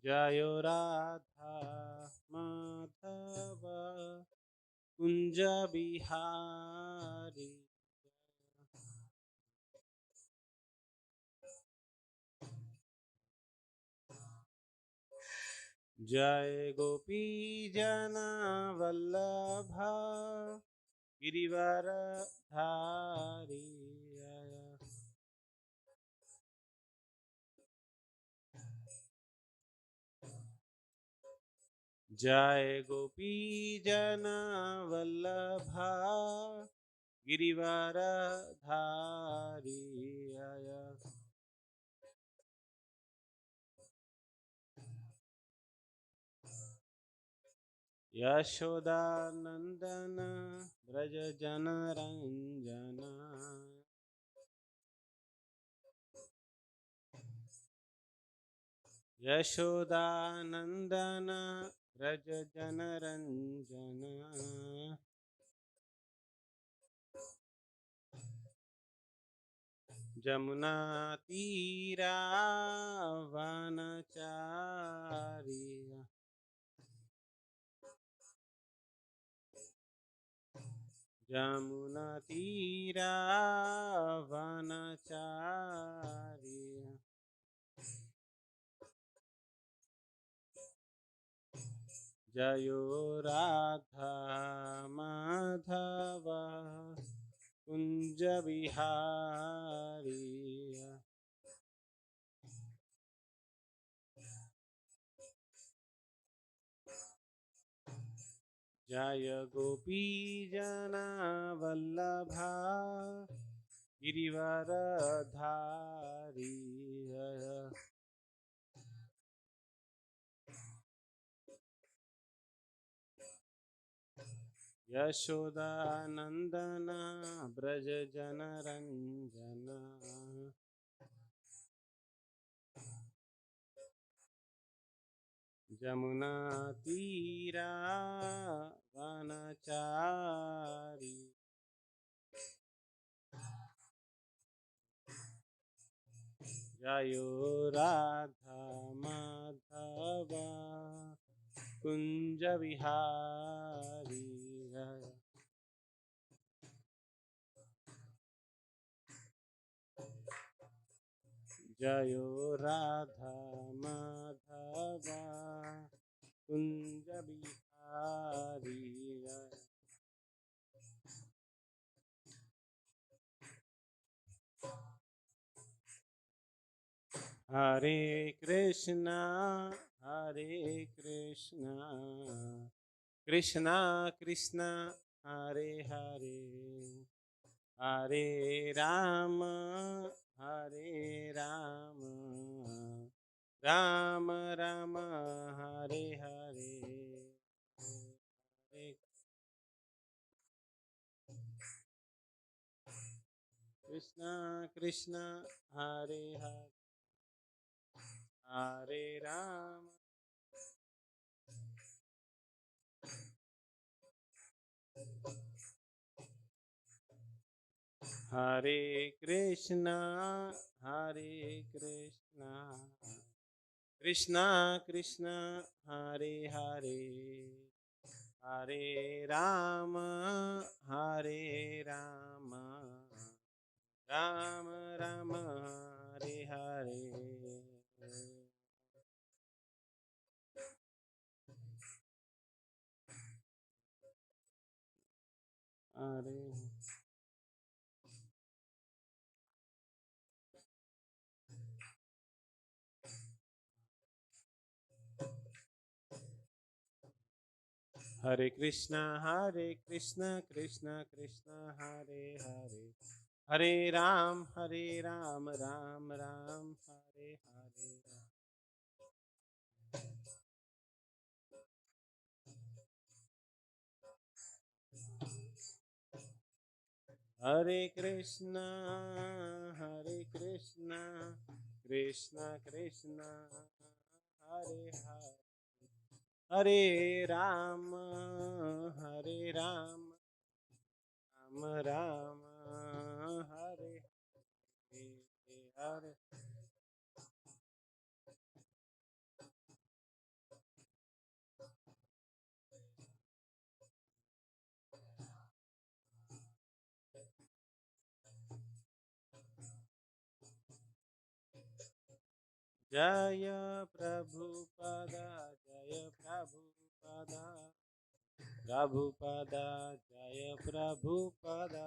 जयो राधा माधव कुंज बिहारी। जय गोपी जना वल्लभ गिरिवर धारी। जय गोपी जना वल्लभ गिरिवर धारी। यशोदा नंदन ब्रज जन रंजन। यशोदा नंदन ब्रज जन रंजन। जमुना तीरा वनचारी। जमुना तीरा वनचारी। जयो राधा माधव कुंज बिहारी। जय गोपी जना वल्लभा गिरिवर धारी। यशोदा नंदन ब्रज जन रंजन। जमुना तीरा वनचारी। जयो राधा माधव कुंज बिहारी। जयो राधा माधव कुंज बिहारी। हरे कृष्णा कृष्णा कृष्णा हरे हरे, हरे राम राम राम हरे हरे। हरे कृष्णा कृष्णा हरे हरे, हरे राम हरे कृष्णा कृष्णा कृष्णा हरे हरे, हरे राम राम राम हरे हरे। हरे हरे कृष्णा कृष्णा कृष्णा हरे हरे, हरे राम राम राम हरे हरे। हरे कृष्णा कृष्णा कृष्णा हरे हरे, हरे राम राम राम हरे हरे। हरे जय प्रभुपदा जय प्रभुपदा प्रभुपदा जय प्रभुपदा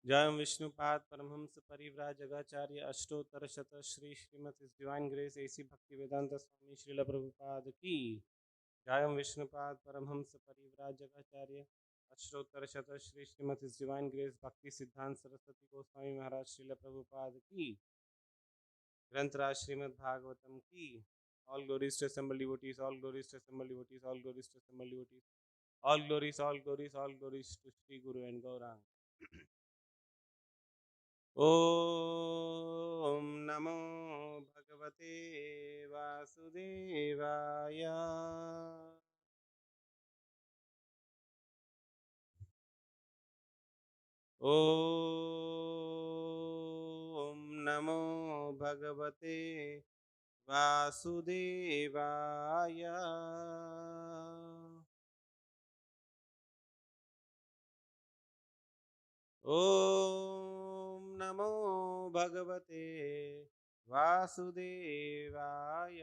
जय विष्णुपाद परमहंस परिव्राज जगाचार्य अष्टोत्तर शत Shri Srimad divine grace A C Bhaktivedanta स्वामी श्रील प्रभुपाद की जय विष्णुपाद परमहंस परिव्राज जगाचार्य अष्टोत्तर शत श्री श्रीमद डिवाइन ग्रेस भक्ति सिद्धांत सरस्वती गोस्वामी महाराज श्रील प्रभुपाद की ग्रंथराज श्रीमद् भागवतम की all glories to assembled devotees all glories to assembled devotees all glories to assembled devotees all glories to Shri Guru and Gaurang ॐ नमो भगवते वासुदेवाय ॐ नमो भगवते वासुदेवाय ॐ नमो भगवते वासुदेवाय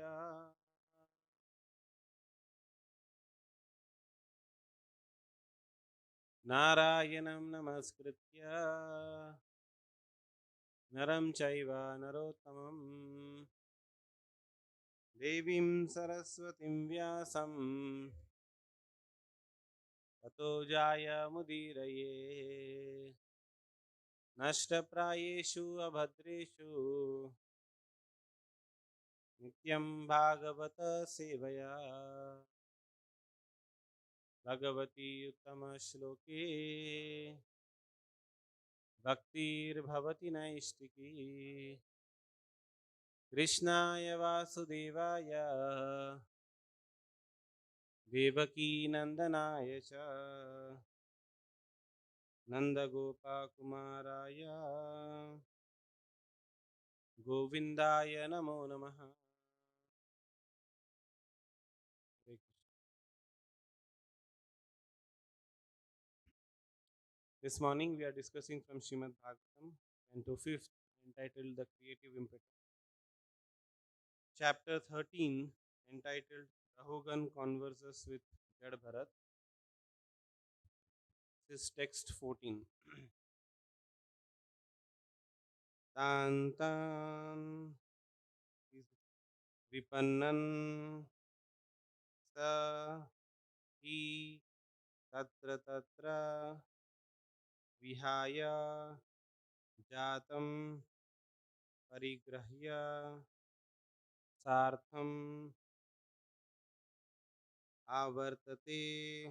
नारायणं नमस्कृत्य नरं चैव नरोत्तमं देवीं सरस्वतीं व्यासं ततो जायमुदीरये नष्टप्रायेषु अभद्रेषु नित्यं भागवत सेवया भगवती उत्तमश्लोके भक्तिर्भवति नैष्टिकी कृष्णाय वासुदेवाय देवकी नंदनाय च नन्दगोपकुमाराय गोविन्दाय नमो नमः This morning we are discussing from Srimad Bhagavatam, Canto 5th, entitled The Creative Impetus. Chapter 13, entitled Rahugan Converses with Jad Bharat. This is text 14. Tan tan vipannan sa hi tatra tatra vihaya jatam parigrahya sartham avartate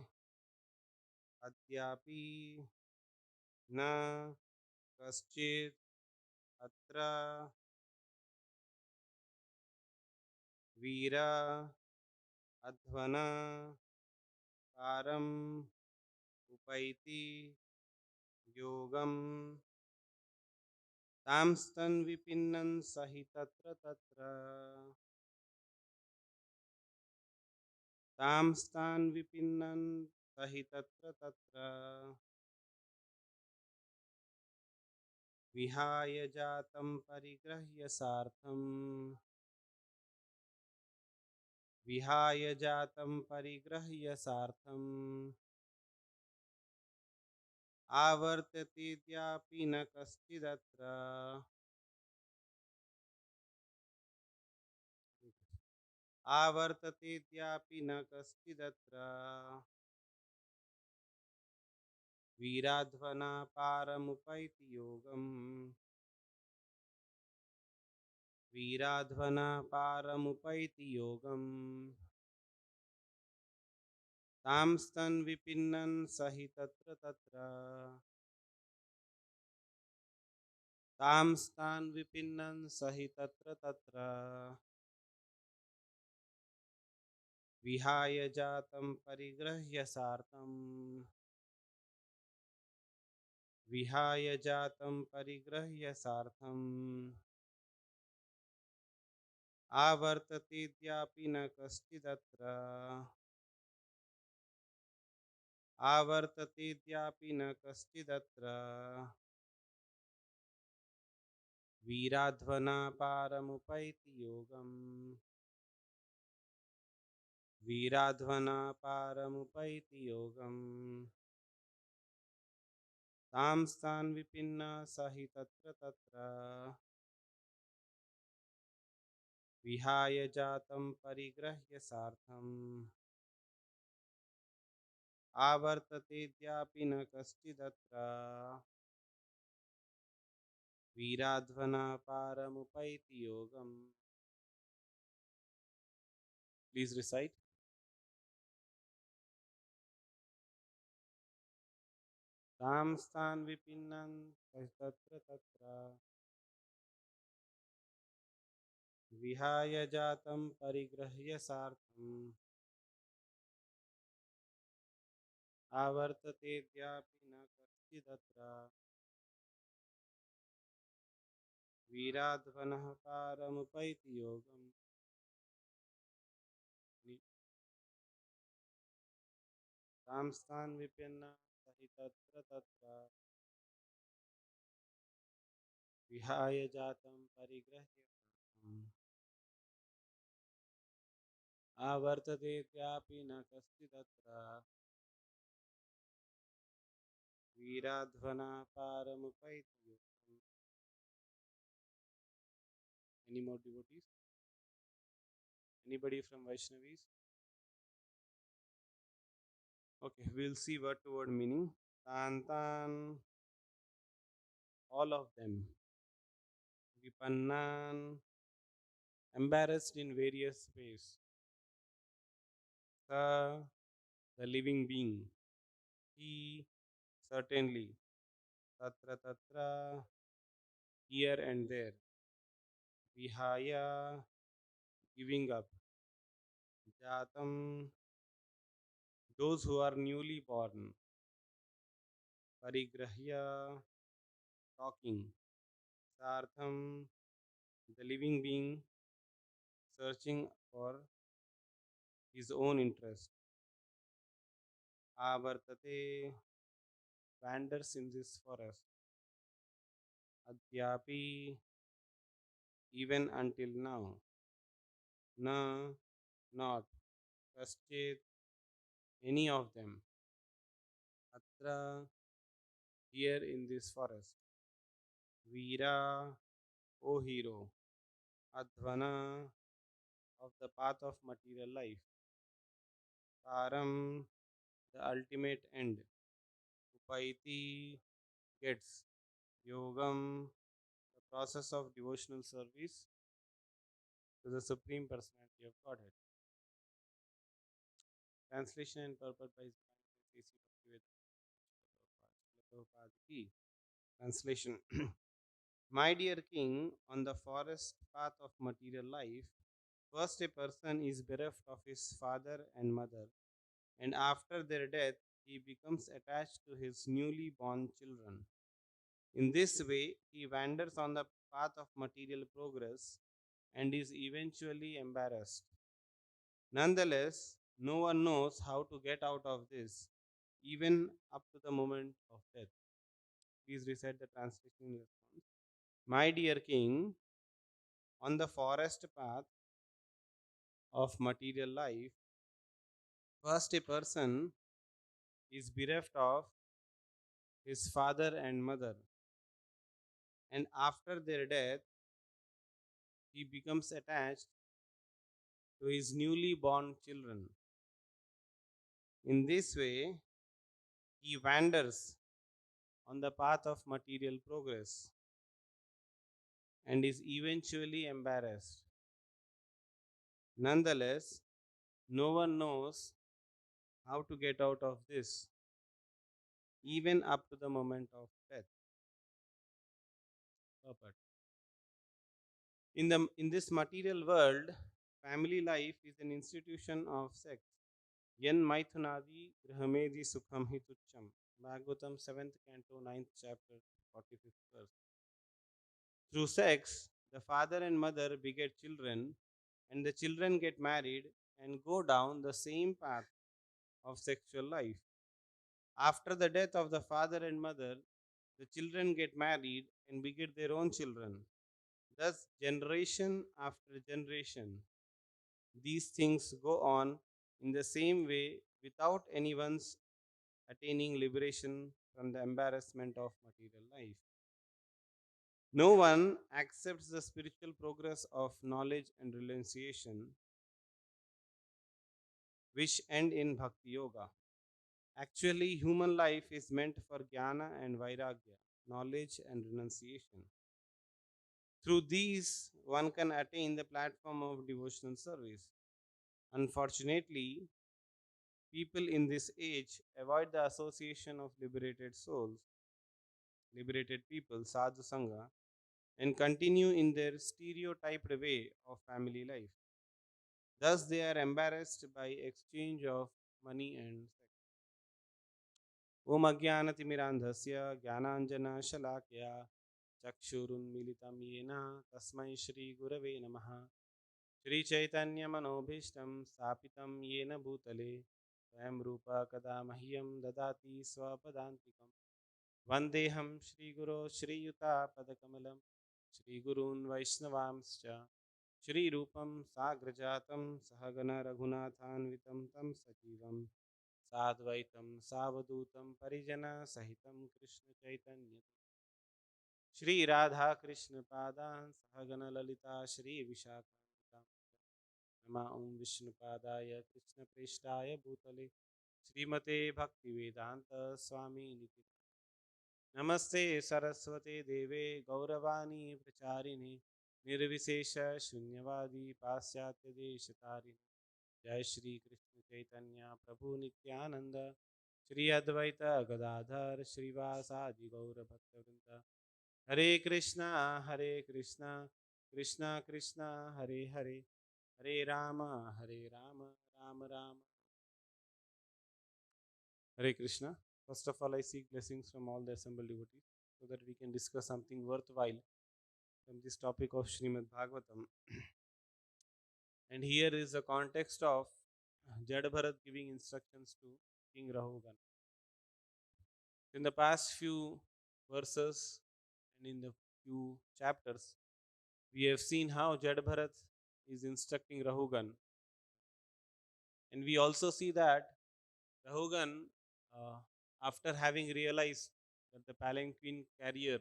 अद्यापि न कश्चित् अत्र वीरा अध्वना पारम् उपैति योगम् तांस्तन विपिन्नन् सहि तत्र तत्र तांस्तान् विपिन्नन् सहि तत्र तत्र विहाय जातं परिग्रह्य सार्थम् विहाय जातं परिग्रह्य सार्थम् आवर्ततेऽद्यापि न कश्चिदत्र आवर्ततेऽद्यापि न कश्चिदत्र वीराध्वना पारमुपैति योगम् वीराध्वना पारमुपैति योगम् तांस्तन् विपिन्नन् सहि तत्र तत्र तांस्तान् विपिन्नन् सहि तत्र तत्र विहाय जातं परिग्रह्य सार्थम् विहाय जातं परिग्रह्य सार्थम् आवर्ततेऽद्यापि न कश्चिदत्र आवर्ततेऽद्यापि न कश्चिदत्र वीराध्वना पारमुपैति योगम् वीराध्वना पारमुपैति योगम् तां स्थान् विपिन्न स हि तत्र तत्र विहाय जातं परिगृह्य सार्थम् आवर्ततेऽद्यापि न कश्चिदत्र वीराध्वना पारमुपैति योगम्. Please recite. तां स्थान् विपिन्नं तत्र तत्र विहाय जातं परिगृह्य सार्थम् आवर्ततेऽद्यापि न कश्चिदत्र वीराध्वनः पारमुपैति योगम्. तां स्थान् विपिन्न स हि तत्र तत्र विहाय जातं परिगृह्य सार्थम् आवर्ततेऽद्यापि न कश्चिदत्र वीराध्वना पारमुपैति योगम्. Any more devotees? Anybody from Vaishnavis? Okay, we'll see word to word meaning. Tantan, all of them. Vipannan, embarrassed in various ways. Sa, the living being. He, certainly. Tatra tatra, here and there. Vihaya, giving up. Jatam, those who are newly born. Parigrahya, talking. Sartham, the living being searching for his own interest. Avartate, wanders in this forest. Adhyapi, even until now. Na, not. Kaschit, any of them. Atra, here in this forest. Veera, O hero. Advana, of the path of material life. Param, the ultimate end. Upaiti, gets. Yogam, the process of devotional service to the Supreme Personality of Godhead. Translation and purport by His Divine Grace A.C. Bhaktivedanta Translation. My dear king, on the forest path of material life, first a person is bereft of his father and mother, and after their death, he becomes attached to his newly born children. In this way, he wanders on the path of material progress and is eventually embarrassed. Nonetheless, no one knows how to get out of this, even up to the moment of death. Please recite the translation in response. My dear king, on the forest path of material life, first a person is bereft of his father and mother, and after their death, he becomes attached to his newly born children. In this way, he wanders on the path of material progress and is eventually embarrassed. Nonetheless, no one knows how to get out of this, even up to the moment of death. Purport. In this material world, family life is an institution of sex. Yan Maithunadi Grahamedi Sukham Hitucham. Bhagavatam 7th Canto 9th chapter 45th verse. Through sex, the father and mother beget children, and the children get married and go down the same path of sexual life. After the death of the father and mother, the children get married and beget their own children. Thus, generation after generation, these things go on in the same way without anyone's attaining liberation from the embarrassment of material life. No one accepts the spiritual progress of knowledge and renunciation, which end in bhakti yoga. Actually, human life is meant for jnana and vairagya, knowledge and renunciation. Through these, one can attain the platform of devotional service. Unfortunately, people in this age avoid the association of liberated souls, liberated people, sadhu sangha, and continue in their stereotyped way of family life. Thus, they are embarrassed by exchange of money and sex. Om Ajnanatimirandhasya Jnananjana चक्षुरुन्मिलितं येन तस्मै श्रीगुरवे नमः श्रीचैतन्यमनोभीष्टं स्थापितं येन भूतले स्वयं रूपा कदा मह्यं ददाति स्वपदान्तिकं वन्देऽहं श्रीगुरो श्रीयुतापदकमलं श्रीगुरून् वैष्णवांश्च श्रीरूपं साग्रजातं सहगण रघुनाथान्वितं तं सजीवं साद्वैतं सावधूतं परिजनसहितं कृष्णचैतन्य श्री राधा कृष्ण पादान सहगण ललिता श्री विशाखान्वितां नमा ओं विष्णुपादाय कृष्ण प्रेष्ठाय भूतले श्रीमते भक्ति वेदांत स्वामी निति नमस्ते सरस्वते देवे गौरवाणी प्रचारिणे निर्विशेष शून्यवादी पाश्चात्य देश तारिणे जय श्री कृष्ण चैतन्य प्रभु नित्यानंद श्री अद्वैत गदाधर श्रीवासादि गौर भक्तवृंद हरे Krishna Krishna Krishna Hare Hare Hare Ram Ram Ram Hare Krishna. First of all, I seek blessings from all the assembled devotees so that we can discuss something worthwhile from this topic of Srimad Bhagavatam. And here is the context of Jada Bharat giving instructions to King Rahugan. In the past few verses and in the few chapters, we have seen how Jada Bharat is instructing Rahugan. And we also see that Rahugan, uh, after having realized that the palanquin carrier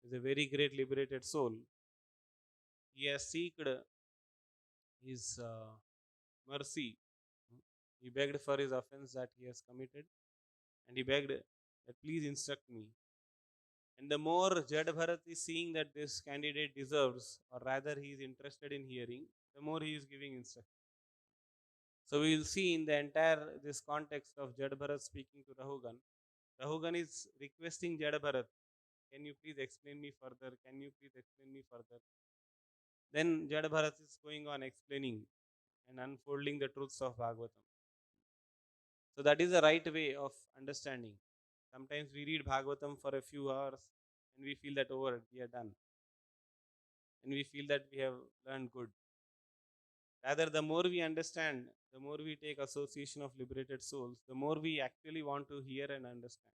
is a very great liberated soul, he has sought his mercy. He begged for his offense that he has committed, and he begged that please instruct me. And the more Jad Bharat is seeing that this candidate deserves, or rather he is interested in hearing, the more he is giving instruction. So we will see in the entire this context of Jad Bharat speaking to Rahugan, Rahugan is requesting Jad Bharat, can you please explain me further? Can you please explain me further? Then Jad Bharat is going on explaining and unfolding the truths of Bhagavatam. So that is the right way of understanding. Sometimes we read Bhagavatam for a few hours and we feel that over, we are done. And we feel that we have learned good. Rather, the more we understand, the more we take association of liberated souls, the more we actually want to hear and understand.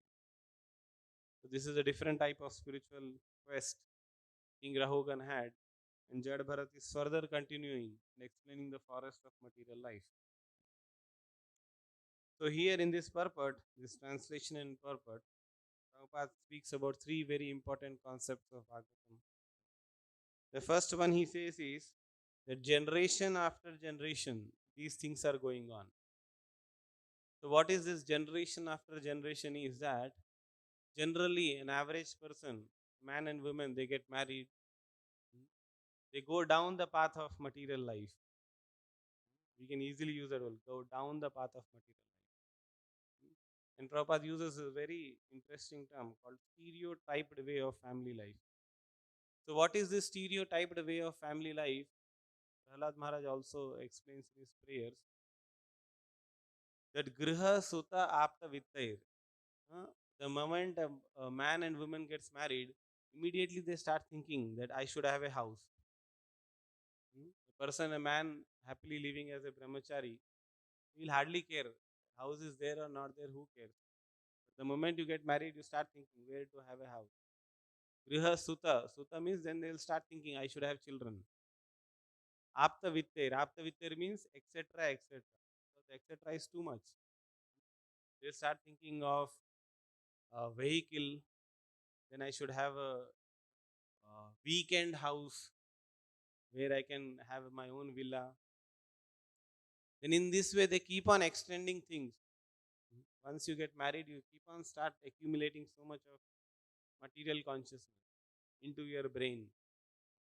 So this is a different type of spiritual quest King Rahugan had, and Jad Bharat is further continuing and explaining the forest of material life. So here in this purport, this translation and purport, Prabhupada speaks about three very important concepts of Bhagavatam. The first one he says is that generation after generation, these things are going on. So what is this generation after generation is that generally an average person, man and woman, they get married, they go down the path of material life. We can easily use that word, go down the path of material life. And Prabhupada uses a very interesting term called stereotyped way of family life. So what is this stereotyped way of family life? Prahlad Maharaj also explains in his prayers that griha sutta apta vittair. The moment a man and woman gets married, immediately they start thinking that I should have a house. A person, a man happily living as a brahmachari, he will hardly care. House is there or not there, who cares? The moment you get married, you start thinking where to have a house. Griha Suta. Suta means then they'll start thinking, I should have children. Apta Vitter. Apta Vitter means etc. etc. So the etc. is too much. They'll start thinking of a vehicle. Then I should have a weekend house where I can have my own villa. Then in this way, they keep on extending things. Once you get married, you keep on start accumulating so much of material consciousness into your brain.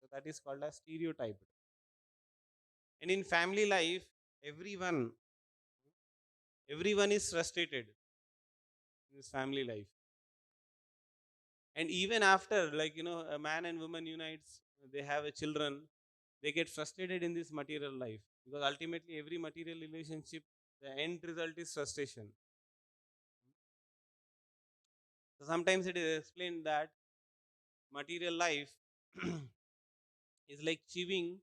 So that is called as stereotyped. And in family life, everyone everyone is frustrated in his family life. And even after, like, a man and woman unites, they have a children, they get frustrated in this material life, because ultimately every material relationship, the end result is frustration. So sometimes it is explained that material life is like chewing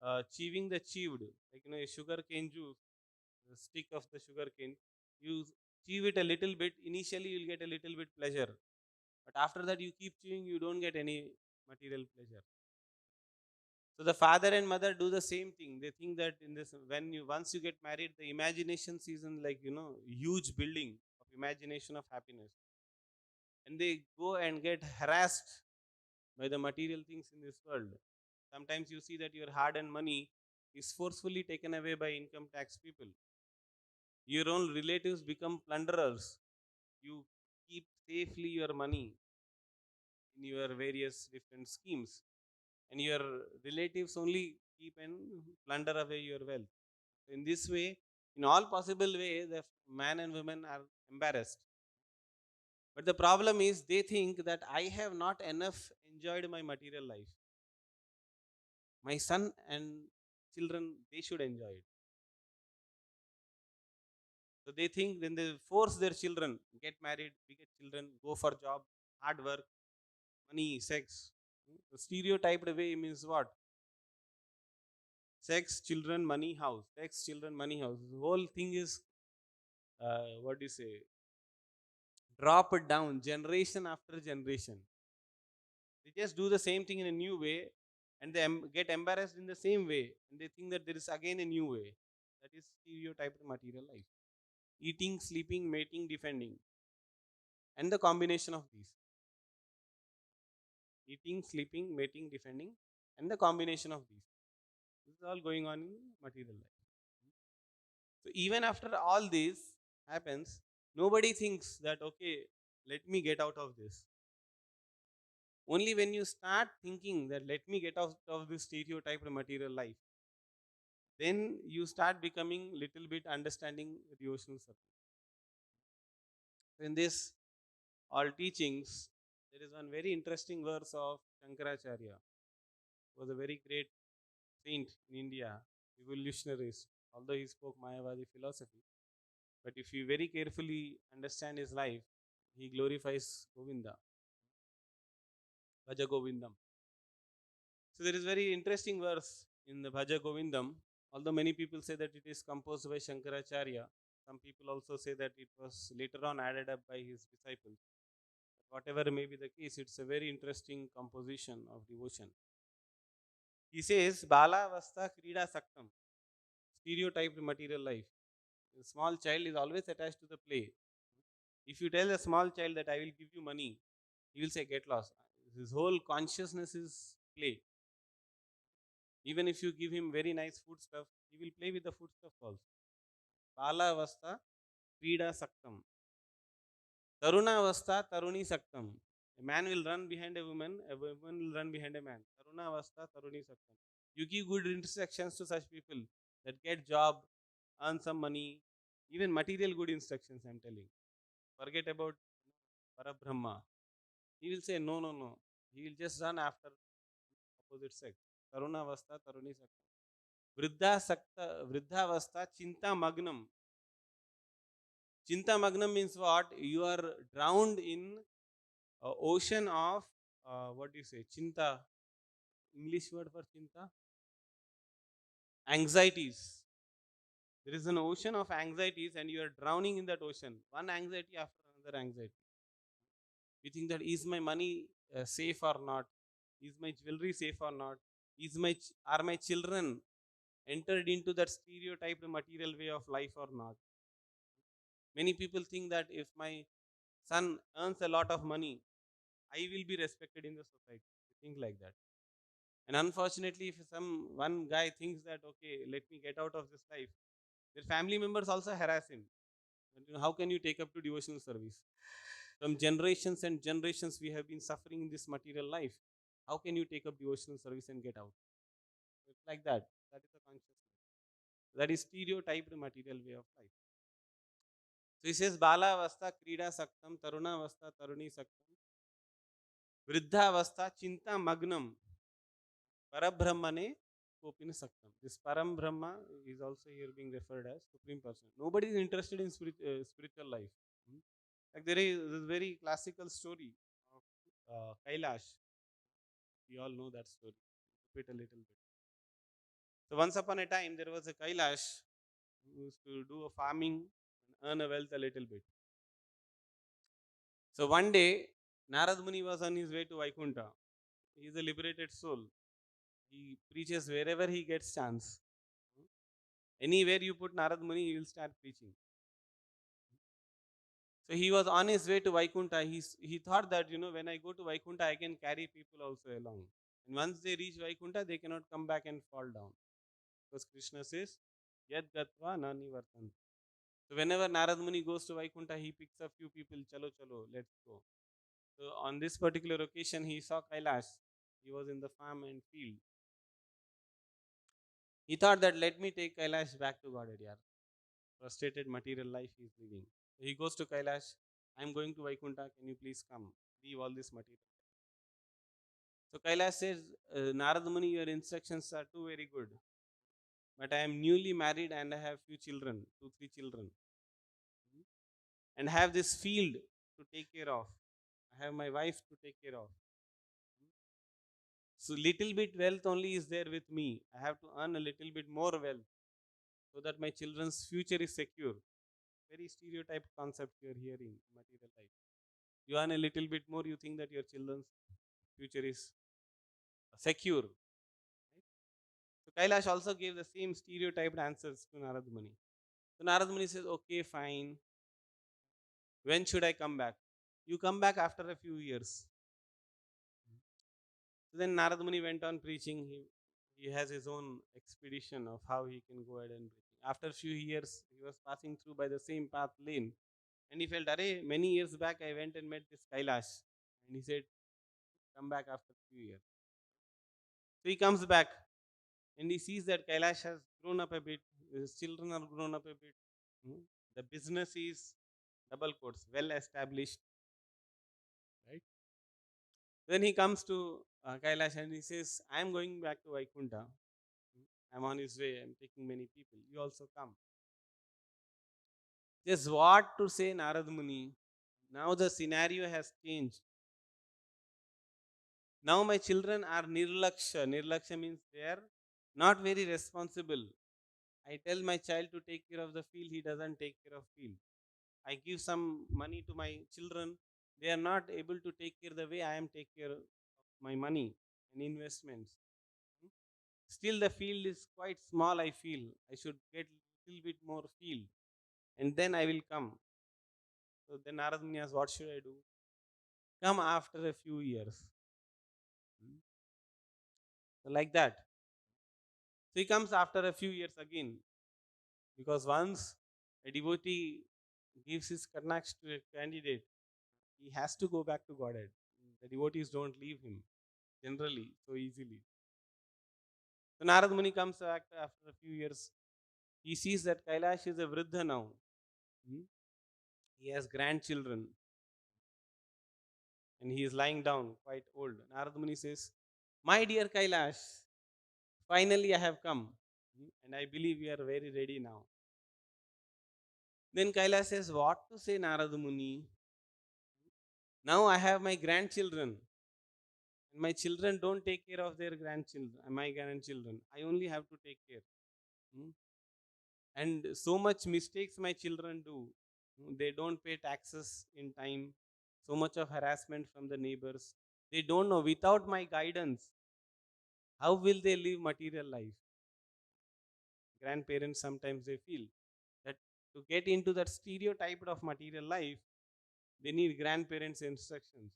the chewed, like, a sugar cane juice, the stick of the sugar cane. You chew it a little bit. Initially, you'll get a little bit pleasure, but after that, you keep chewing, you don't get any material pleasure. So the father and mother do the same thing. They think that in this, when you once you get married, the imagination season, like, huge building of imagination of happiness, and they go and get harassed by the material things in this world. Sometimes you see that your hard-earned money is forcefully taken away by income tax people. Your own relatives become plunderers. You keep safely your money in your various different schemes, and your relatives only keep and plunder away your wealth. In this way, in all possible ways, the man and women are embarrassed. But the problem is, they think that I have not enough enjoyed my material life. My son and children, they should enjoy it. So they think, then they force their children, get married, we get children, go for job, hard work, money, sex. The stereotyped way means what? Sex, children, money, house. Sex, children, money, house. The whole thing is, what do you say? Drop it down, generation after generation. They just do the same thing in a new way, and they get embarrassed in the same way, and they think that there is again a new way. That is stereotyped material life. Eating, sleeping, mating, defending, and the combination of these. Eating, sleeping, mating, defending, and the combination of these. This is all going on in material life. So even after all this happens, nobody thinks that, okay, let me get out of this. Only when you start thinking that let me get out of this stereotyped material life, then you start becoming little bit understanding the devotional circle. So in this all teachings, there is one very interesting verse of Shankaracharya, who was a very great saint in India, evolutionarist, although he spoke Mayavadi philosophy. But if you very carefully understand his life, he glorifies Govinda, Bhaja Govindam. So there is very interesting verse in the Bhaja Govindam. Although many people say that it is composed by Shankaracharya, some people also say that it was later on added up by his disciples. But whatever may be the case, it's a very interesting composition of devotion. He says, Bala Vasta Krida Saktam, stereotyped material life. A small child is always attached to the play. If you tell a small child that I will give you money, he will say, get lost. His whole consciousness is play. Even if you give him very nice food stuff, he will play with the food stuff also. Bala Vasta Krida Saktam. Taruna Vasta Taruni Saktam. A man will run behind a woman will run behind a man. Taruna Vasta Taruni Saktam. You give good instructions to such people that get job, earn some money, even material good instructions, I'm telling. Forget about Parabrahma. He will say, no, no, no. He will just run after opposite sex. Taruna Vasta Taruni Saktam. Vriddha Vasta Chinta Magnam. Chinta Magnam means what? You are drowned in ocean of, what do you say, Chinta. English word for Chinta? Anxieties. There is an ocean of anxieties and you are drowning in that ocean. One anxiety after another anxiety. We think that is my money safe or not? Is my jewelry safe or not? Are my children entered into that stereotyped material way of life or not? Many people think that if my son earns a lot of money, I will be respected in the society. They think like that. And unfortunately, if one guy thinks that okay, let me get out of this life, their family members also harass him. How can you take up to devotional service? From generations and generations, we have been suffering in this material life. How can you take up devotional service and get out? It's like that. That is a consciousness. That is stereotyped material way of life. So he says, Bala avastha krida saktam, taruna avastha taruni saktam, vriddha avastha chinta magnam, parabrahmane kopina saktam. This param brahma is also here being referred as supreme person. Nobody is interested in spiritual life. Hmm? Like there is this very classical story of Kailash. We all know that story. Repeat a little bit. So once upon a time, there was a Kailash who used to do a farming and earn a wealth a little bit. So one day, Narad Muni was on his way to Vaikunta. He is a liberated soul. He preaches wherever he gets chance. Anywhere you put Narad Muni, he will start preaching. So he was on his way to Vaikunta. He thought that, when I go to Vaikunta, I can carry people also along. And once they reach Vaikunta, they cannot come back and fall down. Because Krishna says, Yad Gatva na nivartanti. So whenever Narad Muni goes to Vaikunta, he picks up few people, chalo chalo, let's go. So on this particular occasion, he saw Kailash. He was in the farm and field. He thought that let me take Kailash back to Godhead, yaar. Frustrated material life he is living. So he goes to Kailash. I am going to Vaikunta. Can you please come? Leave all this material. So Kailash says, Narad Muni, your instructions are too very good. But I am newly married and I have few children, 2-3 children. And have this field to take care of. I have my wife to take care of. So little bit wealth only is there with me. I have to earn a little bit more wealth so that my children's future is secure. Very stereotyped concept you are hearing in material life. You earn a little bit more, you think that your children's future is secure. Right? So Kailash also gave the same stereotyped answers to Narad Muni. So Narad Muni says, okay, fine. When should I come back? You come back after a few years. So then Narad Muni went on preaching. He has his own expedition of how he can go ahead and preach. After a few years, he was passing through by the same path lane. And he felt, Arey, many years back I went and met this Kailash. And he said, come back after a few years. So he comes back and he sees that Kailash has grown up a bit. His children are grown up a bit. Hmm. The business is, double quotes, well established. Right? Then he comes to Kailash and he says, I am going back to Vaikunta. I'm on his way. I'm taking many people. You also come. Just what to say, Narad Muni? Now the scenario has changed. Now my children are nirlaksha. Nirlaksha means they are not very responsible. I tell my child to take care of the field, he doesn't take care of field. I give some money to my children, they are not able to take care the way I am take care of my money and investments. Still the field is quite small, I feel. I should get little bit more field and then I will come. So then Narad Muni asks, what should I do? Come after a few years. So like that. So he comes after a few years again. Because once a devotee gives his karnaks to a candidate, he has to go back to Godhead. The devotees don't leave him generally so easily. So Narad Muni comes back after a few years. He sees that Kailash is a vriddha now. Hmm? He has grandchildren and he is lying down, quite old. Narad Muni says, my dear Kailash, finally I have come. And I believe you are very ready now. Then Kailash says, what to say, Narad Muni? Now I have my grandchildren. And my children don't take care of their grandchildren, my grandchildren. I only have to take care. And so much mistakes my children do. They don't pay taxes in time. So much of harassment from the neighbors. They don't know. Without my guidance, how will they live material life? Grandparents sometimes they feel that to get into that stereotype of material life, they need grandparents' instructions.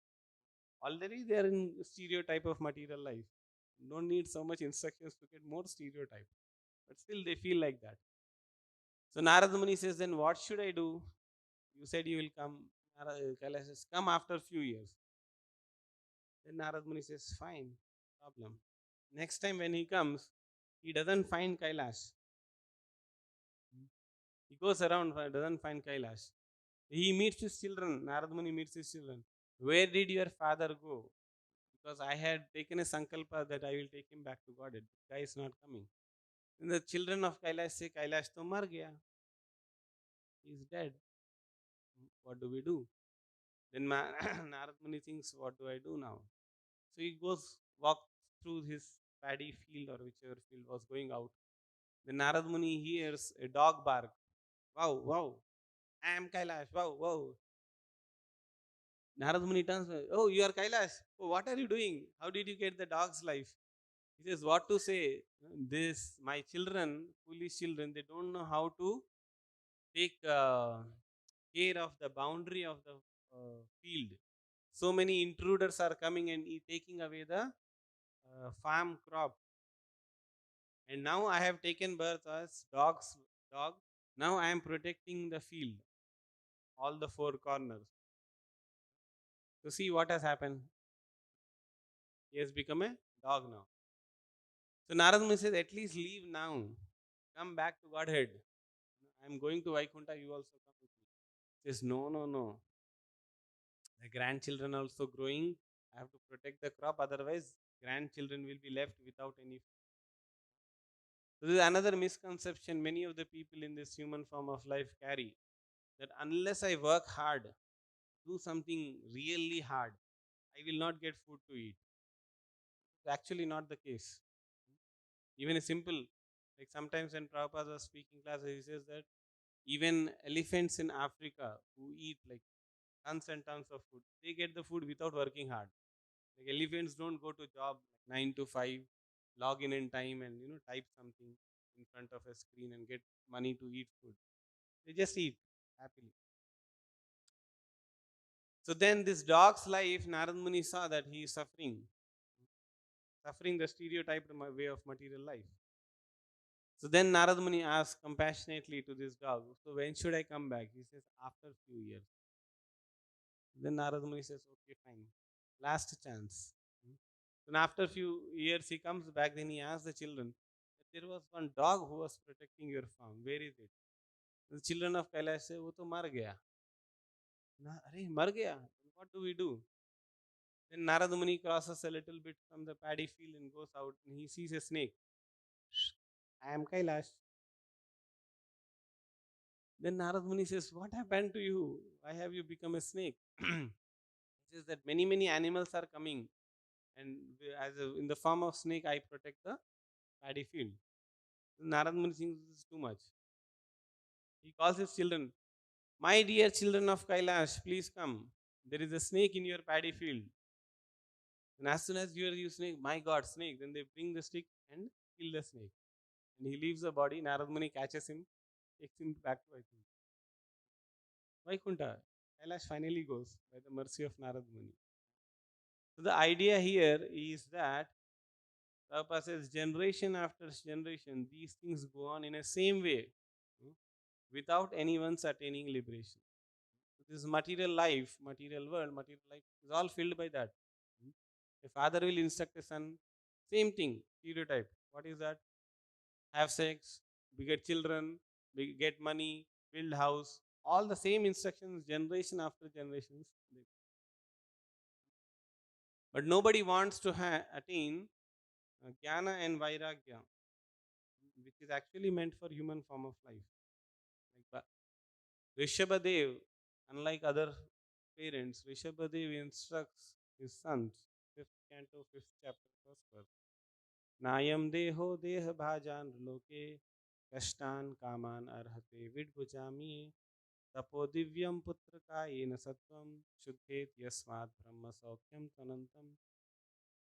Already they are in stereotype of material life. Don't need so much instructions to get more stereotype. But still they feel like that. So Narad Muni says, then what should I do? You said you will come. Kailash says, come after a few years. Then Narad Muni says, fine, problem. Next time when he comes, he doesn't find Kailash. He goes around, doesn't find Kailash. He meets his children. Narad Muni meets his children. Where did your father go? Because I had taken a sankalpa that I will take him back to Godhead. The guy is not coming. And the children of Kailash say, Kailash to mar gaya. He is dead. What do we do? Then Narad Muni thinks, what do I do now? So he goes, walks through his paddy field or whichever field was going out. Then Narad Muni hears a dog bark. Wow, wow. I am Kailash. Wow, wow. Narad Muni turns, oh, you are Kailash. Oh, what are you doing? How did you get the dog's life? He says, what to say? This, my children, foolish children, they don't know how to take care of the boundary of the field. So many intruders are coming and taking away the farm crop. And now I have taken birth as dog. Now I am protecting the field, all the four corners. So see what has happened. He has become a dog now. So Narad Muni says, at least leave now. Come back to Godhead. I am going to Vaikunta, you also come with me. He says, no, no, no. The grandchildren are also growing. I have to protect the crop, otherwise grandchildren will be left without any. So this is another misconception many of the people in this human form of life carry, that unless I work hard, do something really hard, I will not get food to eat. It's actually not the case. Even a simple, like sometimes when Prabhupada was speaking class, he says that even elephants in Africa who eat like tons and tons of food, they get the food without working hard. Like elephants don't go to job like 9 to 5, log in time and type something in front of a screen and get money to eat food. They just eat happily. So then this dog's life, Narad Muni saw that he is suffering the stereotyped way of material life. So then Narad Muni asked compassionately to this dog, so when should I come back? He says, after few years. Then Narad Muni says, okay, fine. Last chance. Then after few years he comes back, then he asks the children, there was one dog who was protecting your farm. Where is it? The children of Kailash say, वो तो मर गया. अरे मर गया. What do we do? Then Narad Muni crosses a little bit from the paddy field and goes out and he sees a snake. I am Kailash. Then Narad Muni says, what happened to you? Why have you become a snake? He says that many, many animals are coming and in the form of snake, I protect the paddy field. Narad Muni thinks this is too much. He calls his children, my dear children of Kailash, please come. There is a snake in your paddy field. And as soon as you snake, my God, snake, then they bring the stick and kill the snake. And he leaves the body. Narad Muni catches him, takes him back to Vaikunta. Kailash finally goes by the mercy of Narad Muni. So the idea here is that Prabhupada says generation after generation, these things go on in a same way without anyone's attaining liberation. This material life, material world, material life is all filled by that. A father will instruct a son, same thing, stereotype. What is that? Have sex, beget children, get money, build house. All the same instructions, generation after generations. But nobody wants to attain jnana and vairagya, which is actually meant for human form of life. Like Rishabhadev, unlike other parents, Rishabhadev instructs his sons, 5th canto, 5th chapter, 1st verse. Nayam deho deha bhajan loke kashtan kaman arhate vidbhujami. तपो दिव्यम पुत्र का येन सत्वम शुद्धेत यस्मात् ब्रह्म सौख्यम तनंतम.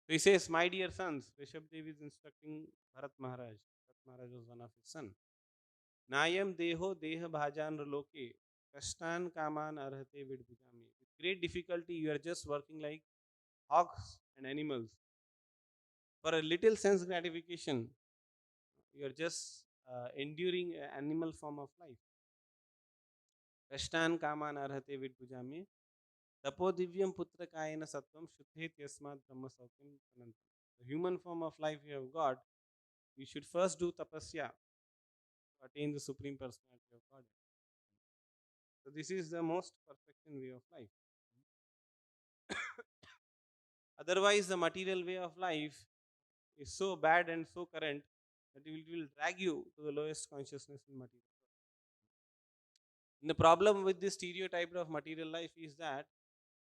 So he says, my dear sons, Rishabdev is instructing Bharat Maharaj. Bharat Maharaj was one of his sons. Nayam deho deha bhajan loke kashtan kaman arhate vidbhujami. With great difficulty, you are just working like hogs and animals. For a little sense gratification, you are just enduring an animal form of life. Kashtan kaman arhate vidbhujami. Tapo divyam putra kayena sattvam shuddhet yasmat brahma saukyam tanantam. The human form of life you have got, you should first do tapasya to attain the supreme personality of God. So this is the most perfection way of life. Otherwise, the material way of life is so bad and so current that it will drag you to the lowest consciousness in material. And the problem with this stereotype of material life is that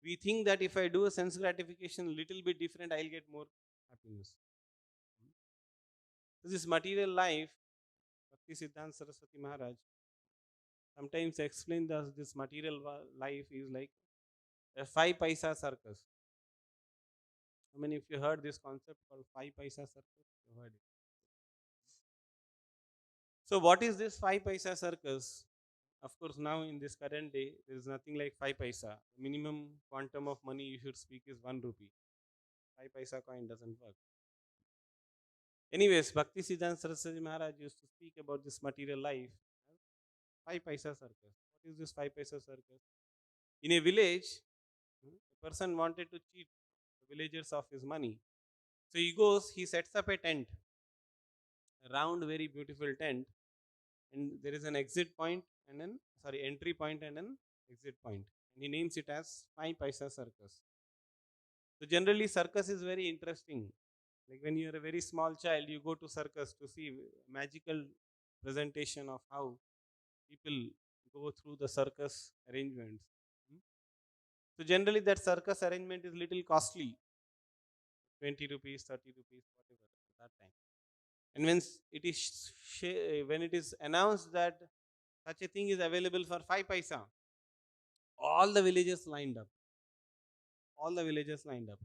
we think that if I do a sense gratification a little bit different, I'll get more happiness. So this material life, Bhakti Siddhanta Saraswati Maharaj sometimes explains that this material life is like a five-paisa circus. I mean, if you heard this concept called five-paisa circus, you heard it. So, what is this five-paisa circus? Of course, now in this current day, there is nothing like five paisa. The minimum quantum of money you should speak is 1 rupee. Five paisa coin doesn't work. Anyways, Bhakti Siddhanta Saraswati Maharaj used to speak about this material life. Five paisa circus. What is this five paisa circus? In a village, a person wanted to cheat the villagers of his money. So he goes, he sets up a tent, a round, very beautiful tent, and there is an exit point and an entry point and an exit point. And he names it as five paisa circus. So generally, circus is very interesting. Like when you are a very small child, you go to circus to see magical presentation of how people go through the circus arrangements. Hmm. So generally, that circus arrangement is little costly, 20 rupees, 30 rupees, whatever at that time. And when it is announced that such a thing is available for five paisa, all the villagers lined up. All the villagers lined up.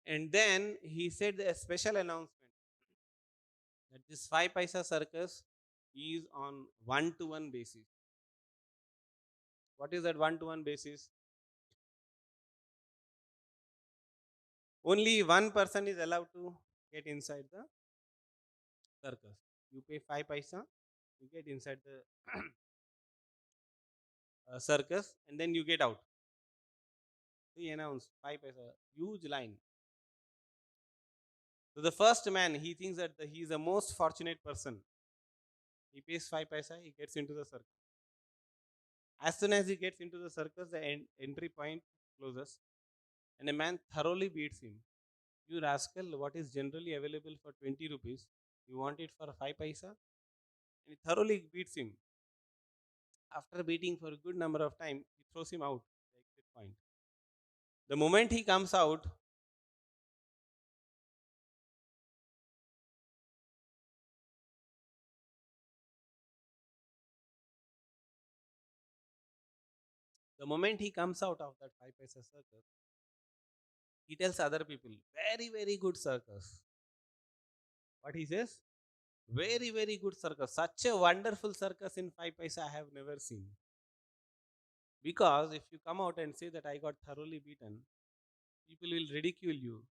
And then he said a special announcement that this five paisa circus is on one-to-one basis. What is that one-to-one basis? Only one person is allowed to get inside the circus. You pay five paisa, you get inside the circus, and then you get out. He announced five paisa, huge line. So the first man, he thinks that he is the most fortunate person. He pays five paisa, he gets into the circus. As soon as he gets into the circus, the entry point closes, and a man thoroughly beats him. You rascal, what is generally available for 20 rupees, you want it for 5 paisa? And he thoroughly beats him. After beating for a good number of time, he throws him out the exit point. The moment he comes out, the moment he comes out of that 5 paisa circus, he tells other people, very, very good circus. What he says? Very, very good circus. Such a wonderful circus in 5 paisa I have never seen. Because if you come out and say that I got thoroughly beaten, people will ridicule you.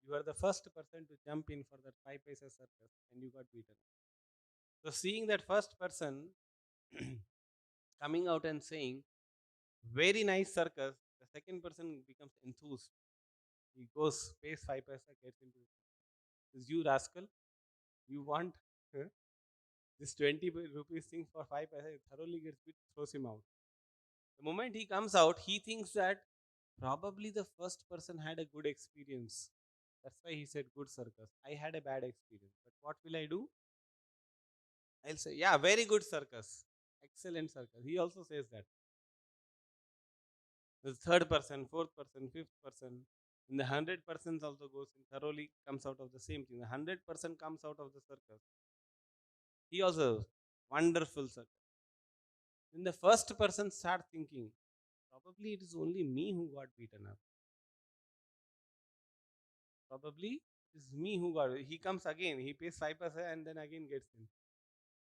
You are the first person to jump in for that five paisa circus and you got beaten. So seeing that first person coming out and saying, very nice circus, the second person becomes enthused. He goes, pays five paisa, gets into it. Says, you rascal, you want this 20 rupees thing for five paisa, he thoroughly gets beat, throws him out. The moment he comes out, he thinks that probably the first person had a good experience. That's why he said good circus. I had a bad experience. But what will I do? I'll say, yeah, very good circus. Excellent circus. He also says that. The third person, fourth person, fifth person. And the 100% also goes and thoroughly comes out of the same thing. The 100% comes out of the circus. He also, wonderful circus. Then the first person start thinking, probably it is only me who got beaten up. Probably it is me who got. He comes again. He pays 5% and then again gets in.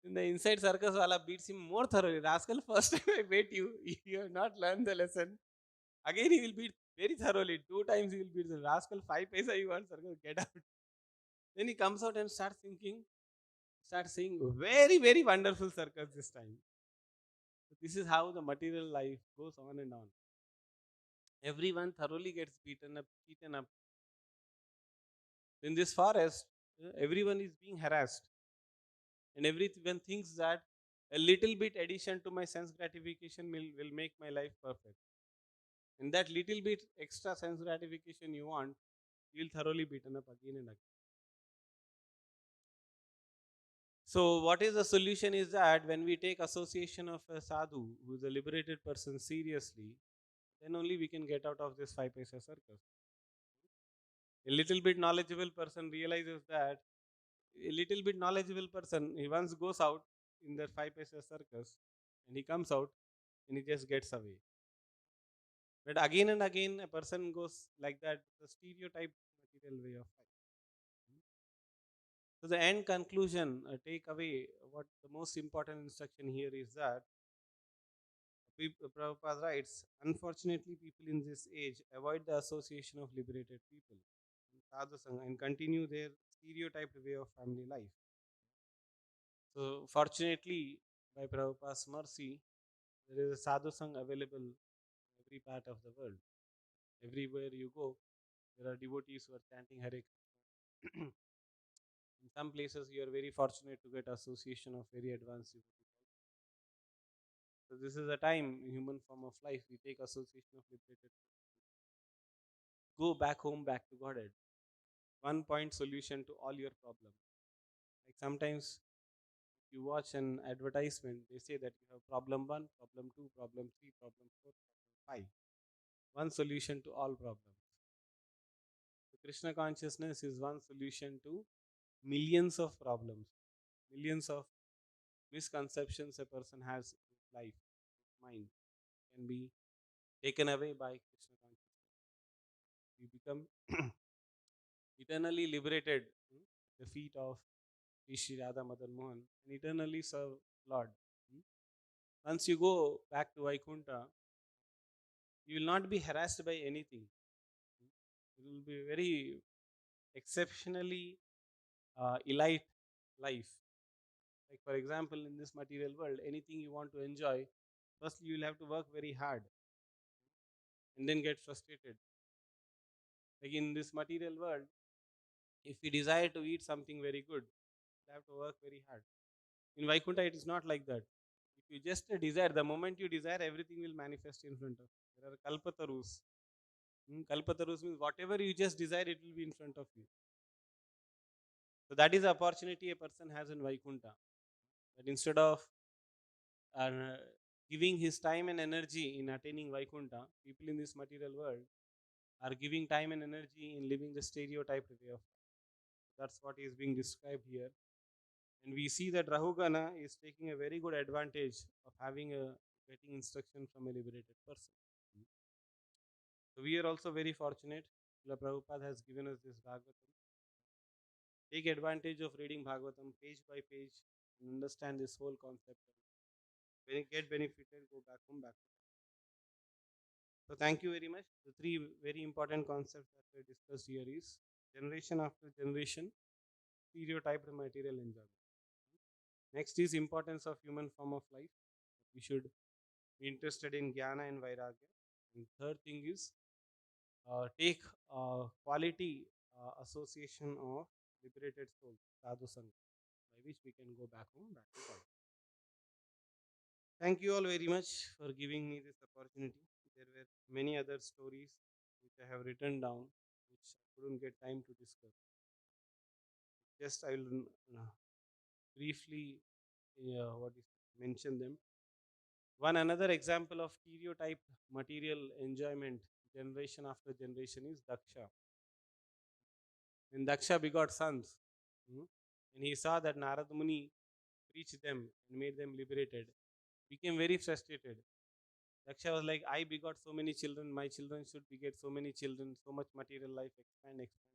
Then the inside circus wala beats him more thoroughly. Rascal, first time I beat you. You have not learned the lesson. Again he will beat very thoroughly. 2 times he will beat the rascal. 5 paisa you want circus, get out. Then he comes out and starts thinking, starts saying very very wonderful circus this time. So this is how the material life goes on and on. Everyone thoroughly gets beaten up, eaten up. In this forest, everyone is being harassed, and everyone thinks that a little bit addition to my sense gratification will make my life perfect. And that little bit extra sense gratification you want, you'll thoroughly beaten up again and again. So, what is the solution is that when we take association of a sadhu, who is a liberated person, seriously, then only we can get out of this 5 paisa circus. A little bit knowledgeable person realizes that a little bit knowledgeable person, he once goes out in the 5 paisa circus and he comes out and he just gets away. But again and again, a person goes like that, the stereotyped material way of life. So, the end conclusion, take away what the most important instruction here is that Prabhupada writes, unfortunately, people in this age avoid the association of liberated people, sadhu sangha, and continue their stereotyped way of family life. So, fortunately, by Prabhupada's mercy, there is a sadhu sangha available in every part of the world. Everywhere you go, there are devotees who are chanting Hare Krishna. In some places, you are very fortunate to get association of very advanced devotees. So, this is a time, human form of life, we take association of liberated. Go back home, back to Godhead. One point solution to all your problems. Like sometimes you watch an advertisement, they say that you have problem 1, problem 2, problem 3, problem 4, problem 5. One solution to all problems. So Krishna consciousness is one solution to millions of problems, millions of misconceptions a person has in life, mind can be taken away by Krishna consciousness. We become eternally liberated at the feet of Shri Radha Madan Mohan and eternally serve Lord. Hmm? Once you go back to Vaikuntha, you will not be harassed by anything. It will be very exceptionally elite life. Like for example, in this material world, anything you want to enjoy, firstly you will have to work very hard and then get frustrated. Like in this material world, if you desire to eat something very good, you have to work very hard. In Vaikuntha, it is not like that. If you just desire, the moment you desire, everything will manifest in front of you. There are kalpatarus. Kalpatarus means whatever you just desire, it will be in front of you. So that is the opportunity a person has in Vaikuntha. That instead of uh, giving his time and energy in attaining Vaikuntha, people in this material world are giving time and energy in living the stereotyped way of life. That's what is being described here. And we see that Rahugana is taking a very good advantage of having a getting instruction from a liberated person. So we are also very fortunate. Srila Prabhupada has given us this Bhagavatam. Take advantage of reading Bhagavatam page by page and understand this whole concept. When you get benefited, go back home, back. So thank you very much. The three very important concepts that we discussed here is generation after generation, stereotyped material enjoyment. Next is importance of human form of life. We should be interested in jnana and vairagya. And third thing is take quality association of liberated souls, sadhu sangha, by which we can go back home, back to God. Thank you all very much for giving me this opportunity. There were many other stories which I have written down, which I couldn't get time to discuss. Just I will briefly mention them. One another example of stereotype material enjoyment generation after generation is Daksha. When Daksha begot sons, and he saw that Narad Muni preached them and made them liberated, became very frustrated. Yaksha was like, I begot so many children, my children should beget so many children, so much material life, expand, expand.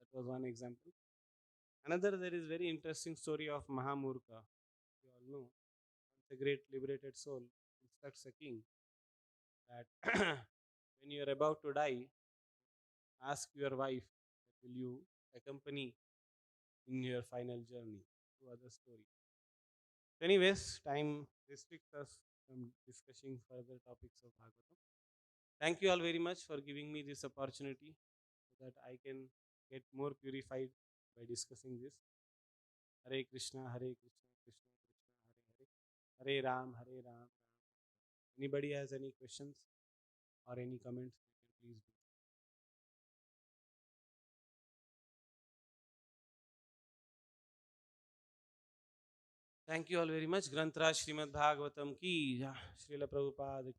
That was one example. Another, there is very interesting story of Mahamurka. You all know, once a great liberated soul instructs a king that when you are about to die, ask your wife that will you accompany in your final journey to other story. Anyways, time restricts us from discussing further topics of Bhagavatam. Thank you all very much for giving me this opportunity so that I can get more purified by discussing this. Hare Krishna, Hare Krishna, Krishna Krishna, Hare Hare, Hare Ram, Hare Ram. Anybody has any questions or any comments, they can please do. Thank you all very much. Granth Raj Srimad Bhagavatam ki, Srila Prabhupada